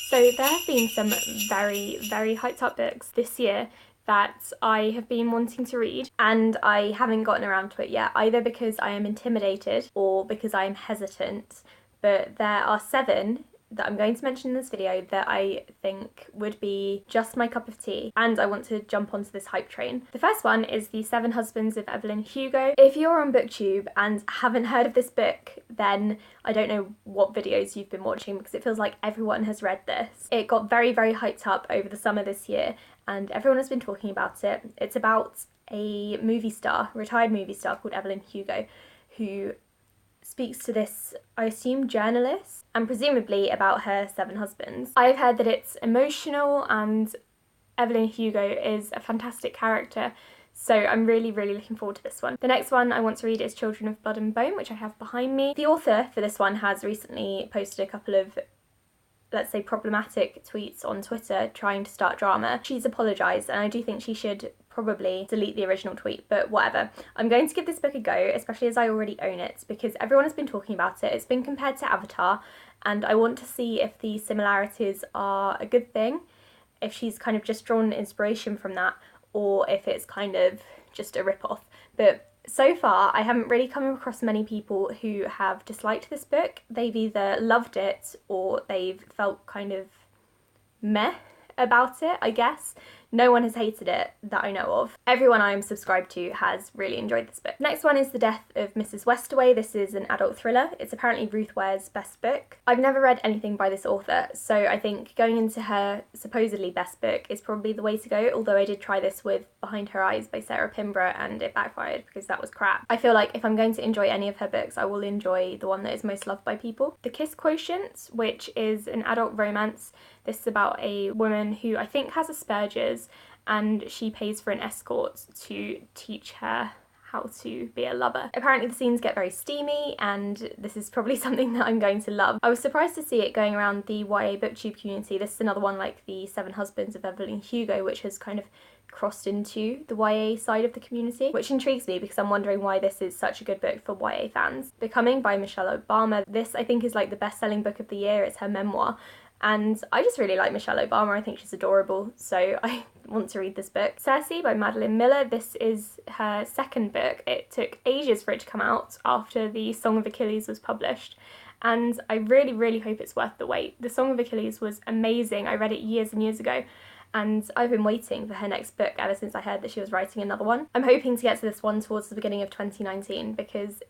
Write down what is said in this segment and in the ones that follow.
So there have been some very, very hyped up books this year that I have been wanting to read, and I haven't gotten around to it yet, either because I am intimidated or because I am hesitant. But there are 7 that I'm going to mention in this video that I think would be just my cup of tea, and I want to jump onto this hype train. The first one is The 7 Husbands of Evelyn Hugo. If you're on BookTube and haven't heard of this book, then I don't know what videos you've been watching, because it feels like everyone has read this. It got very, very hyped up over the summer this year, and everyone has been talking about it. It's about a movie star, retired movie star called Evelyn Hugo, who speaks to this, I assume, journalist, and presumably about her 7 husbands. I've heard that it's emotional, and Evelyn Hugo is a fantastic character, so I'm really, really looking forward to this one. The next one I want to read is Children of Blood and Bone, which I have behind me. The author for this one has recently posted a couple of, let's say, problematic tweets on Twitter trying to start drama. She's apologised, and I do think she should probably delete the original tweet, but whatever. I'm going to give this book a go, especially as I already own it, because everyone has been talking about it. It's been compared to Avatar, and I want to see if the similarities are a good thing, if she's kind of just drawn inspiration from that, or if it's kind of just a rip-off. But so far, I haven't really come across many people who have disliked this book. They've either loved it or they've felt kind of meh about it, I guess. No one has hated it that I know of. Everyone I'm subscribed to has really enjoyed this book. Next one is The Death of Mrs Westaway. This is an adult thriller. It's apparently Ruth Ware's best book. I've never read anything by this author, so I think going into her supposedly best book is probably the way to go, although I did try this with Behind Her Eyes by Sarah Pinborough and it backfired because that was crap. I feel like if I'm going to enjoy any of her books, I will enjoy the one that is most loved by people. The Kiss Quotient, which is an adult romance. This is about a woman who I think has Asperger's, and she pays for an escort to teach her how to be a lover. Apparently the scenes get very steamy, and this is probably something that I'm going to love. I was surprised to see it going around the YA booktube community. This is another one like The 7 Husbands of Evelyn Hugo, which has kind of crossed into the YA side of the community, which intrigues me because I'm wondering why this is such a good book for YA fans. Becoming by Michelle Obama. This I think is like the best-selling book of the year. It's her memoir. And I just really like Michelle Obama. I think she's adorable, so I want to read this book. Circe by Madeline Miller. This is her second book. It took ages for it to come out after the Song of Achilles was published, and I really, really hope it's worth the wait. The Song of Achilles was amazing. I read it years and years ago, and I've been waiting for her next book ever since I heard that she was writing another one. I'm hoping to get to this one towards the beginning of 2019 because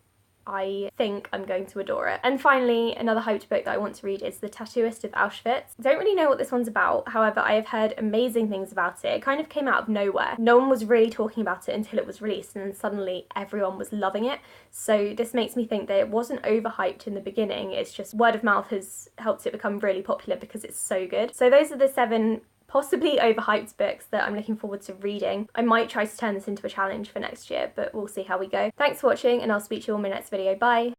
I think I'm going to adore it. And finally, another hyped book that I want to read is The Tattooist of Auschwitz. Don't really know what this one's about, however I have heard amazing things about it. It kind of came out of nowhere. No one was really talking about it until it was released, and then suddenly everyone was loving it. So this makes me think that it wasn't overhyped in the beginning, it's just word of mouth has helped it become really popular because it's so good. So those are the 7 possibly overhyped books that I'm looking forward to reading. I might try to turn this into a challenge for next year, but we'll see how we go. Thanks for watching, and I'll speak to you all in my next video. Bye!